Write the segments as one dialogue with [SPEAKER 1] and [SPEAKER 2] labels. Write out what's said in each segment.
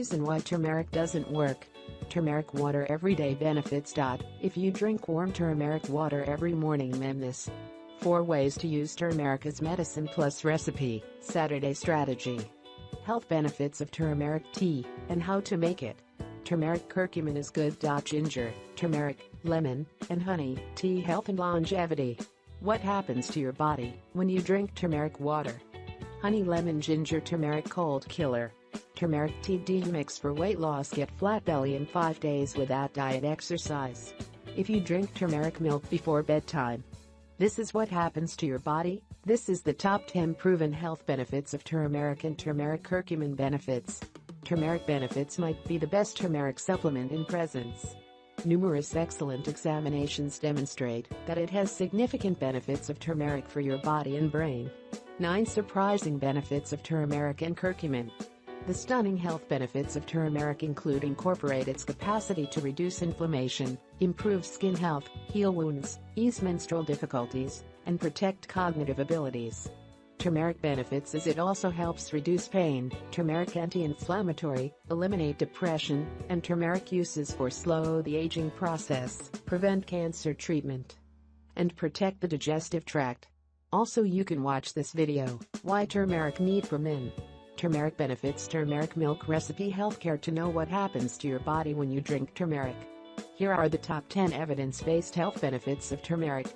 [SPEAKER 1] reason why turmeric doesn't work. Turmeric water everyday benefits. If you drink warm turmeric water every morning, this 4 ways to use turmeric as medicine plus recipe, Saturday strategy. Health benefits of turmeric tea, and how to make it. Turmeric curcumin is good. Ginger, turmeric, lemon, and honey, tea health and longevity. What happens to your body when you drink turmeric water? Honey, lemon, ginger, turmeric cold killer. Turmeric tea mix for weight loss. Get flat belly in 5 days without diet exercise. If you drink turmeric milk before bedtime, this is what happens to your body. This is the top 10 proven health benefits of turmeric and turmeric curcumin benefits. Turmeric benefits might be the best turmeric supplement in presence. Numerous excellent examinations demonstrate that it has significant benefits of turmeric for your body and brain. 9 surprising benefits of turmeric and curcumin. The stunning health benefits of turmeric incorporate its capacity to reduce inflammation, improve skin health, heal wounds, ease menstrual difficulties, and protect cognitive abilities. Turmeric benefits is it also helps reduce pain, turmeric anti-inflammatory, eliminate depression, and turmeric uses for slow the aging process, prevent cancer treatment, and protect the digestive tract. Also, you can watch this video, Why Turmeric Need for Men. Turmeric benefits. Turmeric Milk Recipe. Healthcare to know what happens to your body when you drink turmeric. Here are the top 10 evidence-based health benefits of turmeric.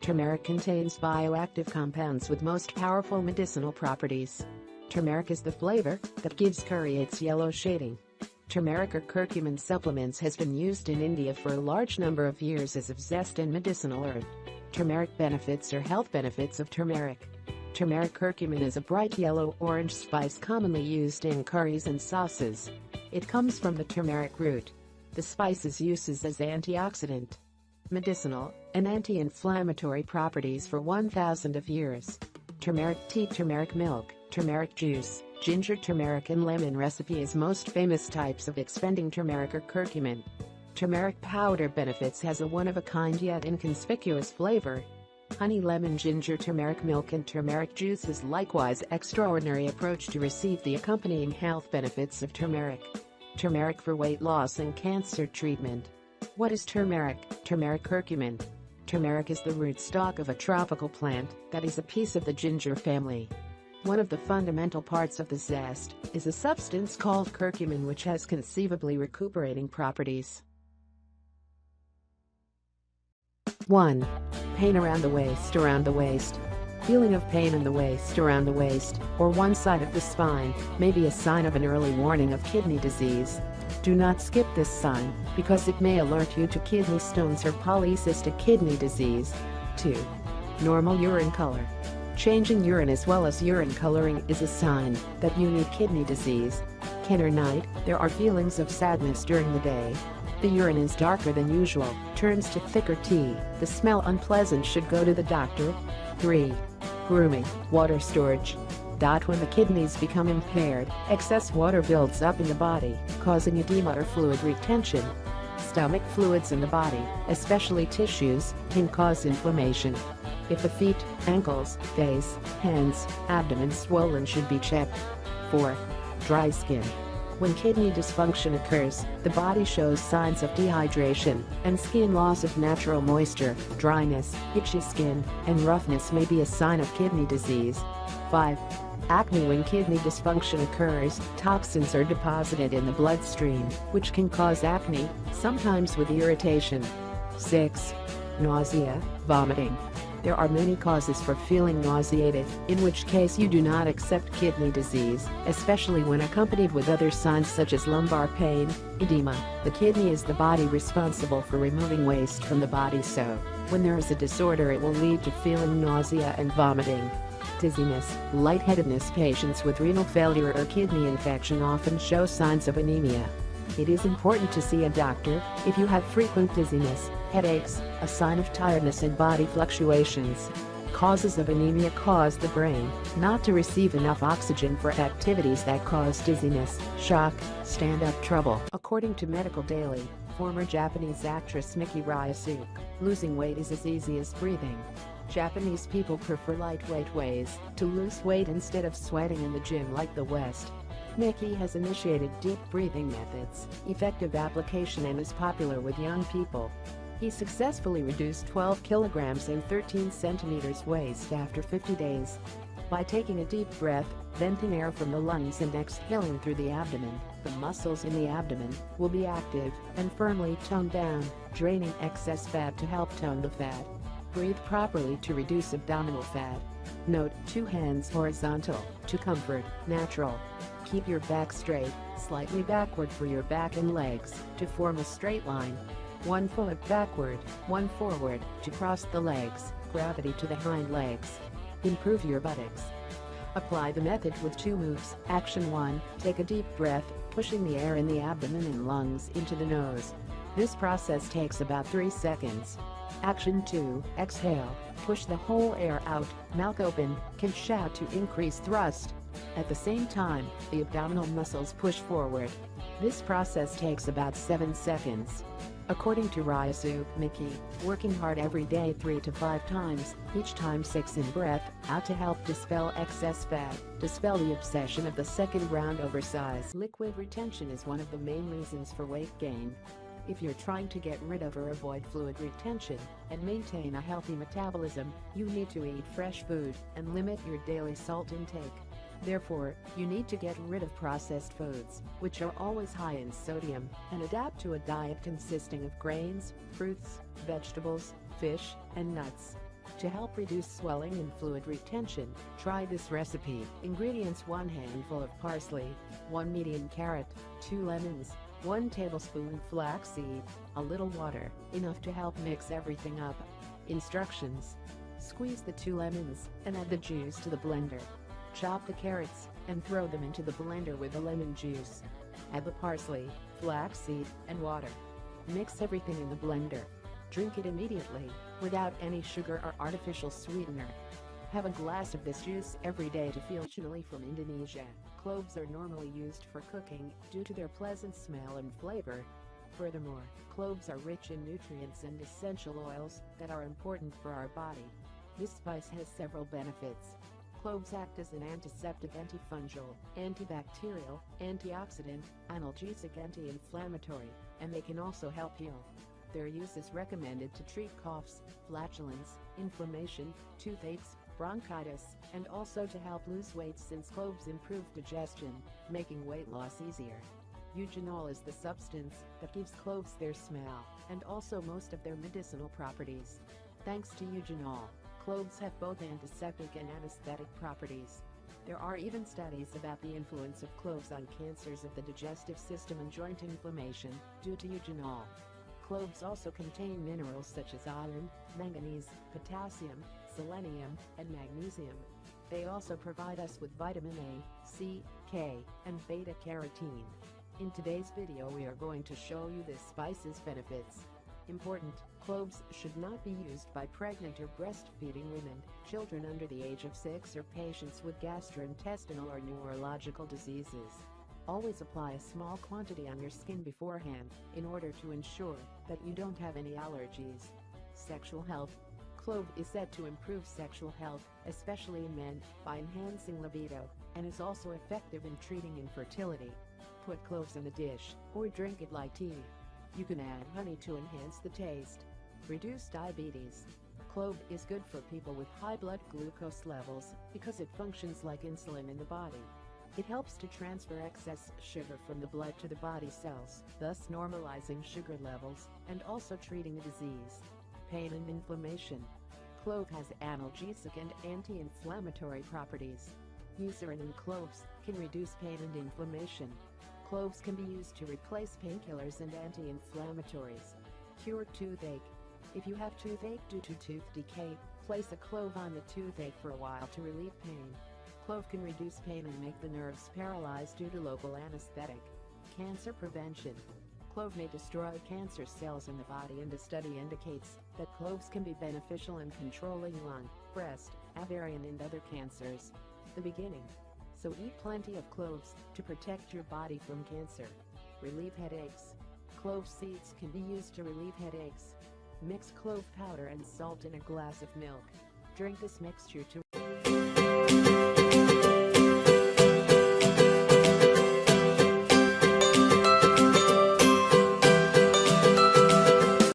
[SPEAKER 1] Turmeric contains bioactive compounds with most powerful medicinal properties. Turmeric is the flavor that gives curry its yellow shading. Turmeric or curcumin supplements has been used in India for a large number of years as a zest and medicinal herb. Turmeric benefits or health benefits of turmeric. Turmeric curcumin is a bright yellow-orange spice commonly used in curries and sauces. It comes from the turmeric root. The spice's uses as antioxidant, medicinal, and anti-inflammatory properties for 1,000 of years. Turmeric tea, turmeric milk, turmeric juice, ginger, turmeric and lemon recipe is most famous types of expending turmeric or curcumin. Turmeric powder benefits has a one-of-a-kind yet inconspicuous flavor. Honey, lemon, ginger, turmeric milk and turmeric juice is likewise extraordinary approach to receive the accompanying health benefits of turmeric. Turmeric for weight loss and cancer treatment. What is turmeric? Turmeric curcumin. Turmeric is the rootstock of a tropical plant that is a piece of the ginger family. One of the fundamental parts of the zest is a substance called curcumin, which has conceivably recuperating properties. 1. Pain around the waist. Feeling of pain in the waist, around the waist, or one side of the spine may be a sign of an early warning of kidney disease. Do not skip this sign, because it may alert you to kidney stones or polycystic kidney disease. 2. Normal urine color. Changing urine as well as urine coloring is a sign that you need kidney disease. Can or night, there are feelings of sadness during the day. The urine is darker than usual, turns to thicker tea, the smell unpleasant, should go to the doctor. 3. Grooming, water storage. When the kidneys become impaired, excess water builds up in the body, causing edema or fluid retention. Stomach fluids in the body, especially tissues, can cause inflammation. If the feet, ankles, face, hands, abdomen swollen, should be checked. 4. Dry skin. When kidney dysfunction occurs, the body shows signs of dehydration, and skin loss of natural moisture. Dryness, itchy skin, and roughness may be a sign of kidney disease. 5. Acne. When kidney dysfunction occurs, toxins are deposited in the bloodstream, which can cause acne, sometimes with irritation. 6. Nausea, vomiting. There are many causes for feeling nauseated, in which case you do not accept kidney disease, especially when accompanied with other signs such as lumbar pain, edema. The kidney is the body responsible for removing waste from the body, so when there is a disorder, it will lead to feeling nausea and vomiting. Dizziness, lightheadedness. Patients with renal failure or kidney infection often show signs of anemia. It is important to see a doctor if you have frequent dizziness, headaches, a sign of tiredness and body fluctuations. Causes of anemia cause the brain not to receive enough oxygen for activities that cause dizziness, shock, stand-up trouble. According to Medical Daily, former Japanese actress Miki Ryasuke, losing weight is as easy as breathing. Japanese people prefer lightweight ways to lose weight instead of sweating in the gym like the West. Mickey has initiated deep breathing methods, effective application, and is popular with young people. He successfully reduced 12 kilograms and 13 centimeters waist after 50 days. By taking a deep breath, venting air from the lungs and exhaling through the abdomen, the muscles in the abdomen will be active and firmly toned down, draining excess fat to help tone the fat. Breathe properly to reduce abdominal fat. Note: 2 hands horizontal, to comfort, natural. Keep your back straight, slightly backward for your back and legs, to form a straight line. 1 foot backward, 1 forward, to cross the legs, gravity to the hind legs. Improve your buttocks. Apply the method with 2 moves. Action 1, take a deep breath, pushing the air in the abdomen and lungs into the nose. This process takes about 3 seconds. Action 2, exhale, push the whole air out, mouth open, can shout to increase thrust. At the same time, the abdominal muscles push forward. This process takes about 7 seconds. According to Ryasu, Mickey, working hard every day 3 to 5 times, each time 6 in breath, out to help dispel excess fat, dispel the obsession of the second round oversize. Liquid retention is one of the main reasons for weight gain. If you're trying to get rid of or avoid fluid retention and maintain a healthy metabolism, you need to eat fresh food and limit your daily salt intake. Therefore, you need to get rid of processed foods, which are always high in sodium, and adapt to a diet consisting of grains, fruits, vegetables, fish, and nuts. To help reduce swelling and fluid retention, try this recipe. Ingredients: 1 handful of parsley, 1 medium carrot, 2 lemons, 1 tablespoon flaxseed, a little water, enough to help mix everything up. Instructions: squeeze the 2 lemons and add the juice to the blender. Chop the carrots and throw them into the blender with the lemon juice. Add the parsley, flaxseed, and water. Mix everything in the blender. Drink it immediately, without any sugar or artificial sweetener. Have a glass of this juice every day to feel. Originally from Indonesia, cloves are normally used for cooking due to their pleasant smell and flavor. Furthermore, cloves are rich in nutrients and essential oils that are important for our body. This spice has several benefits. Cloves act as an antiseptic, antifungal, antibacterial, antioxidant, analgesic, anti-inflammatory, and they can also help heal. Their use is recommended to treat coughs, flatulence, inflammation, toothaches, bronchitis, and also to help lose weight, since cloves improve digestion, making weight loss easier. Eugenol is the substance that gives cloves their smell, and also most of their medicinal properties. Thanks to eugenol, cloves have both antiseptic and anesthetic properties. There are even studies about the influence of cloves on cancers of the digestive system and joint inflammation, due to eugenol. Cloves also contain minerals such as iron, manganese, potassium, selenium, and magnesium. They also provide us with vitamin A, C, K, and beta-carotene. In today's video we are going to show you this spice's benefits. Important: cloves should not be used by pregnant or breastfeeding women, children under the age of 6, or patients with gastrointestinal or neurological diseases. Always apply a small quantity on your skin beforehand, in order to ensure that you don't have any allergies. Sexual health. Clove is said to improve sexual health, especially in men, by enhancing libido, and is also effective in treating infertility. Put cloves in a dish, or drink it like tea. You can add honey to enhance the taste. Reduce diabetes. Clove is good for people with high blood glucose levels, because it functions like insulin in the body. It helps to transfer excess sugar from the blood to the body cells, thus normalizing sugar levels, and also treating a disease. Pain and inflammation. Clove has analgesic and anti-inflammatory properties. Eucerin in cloves can reduce pain and inflammation. Cloves can be used to replace painkillers and anti-inflammatories. Cure toothache. If you have toothache due to tooth decay, place a clove on the toothache for a while to relieve pain. Clove can reduce pain and make the nerves paralyzed due to local anesthetic. Cancer prevention. Clove may destroy cancer cells in the body, and a study indicates that cloves can be beneficial in controlling lung, breast, ovarian, and other cancers. The beginning. So eat plenty of cloves to protect your body from cancer. Relieve headaches. Clove seeds can be used to relieve headaches. Mix clove powder and salt in a glass of milk. Drink this mixture to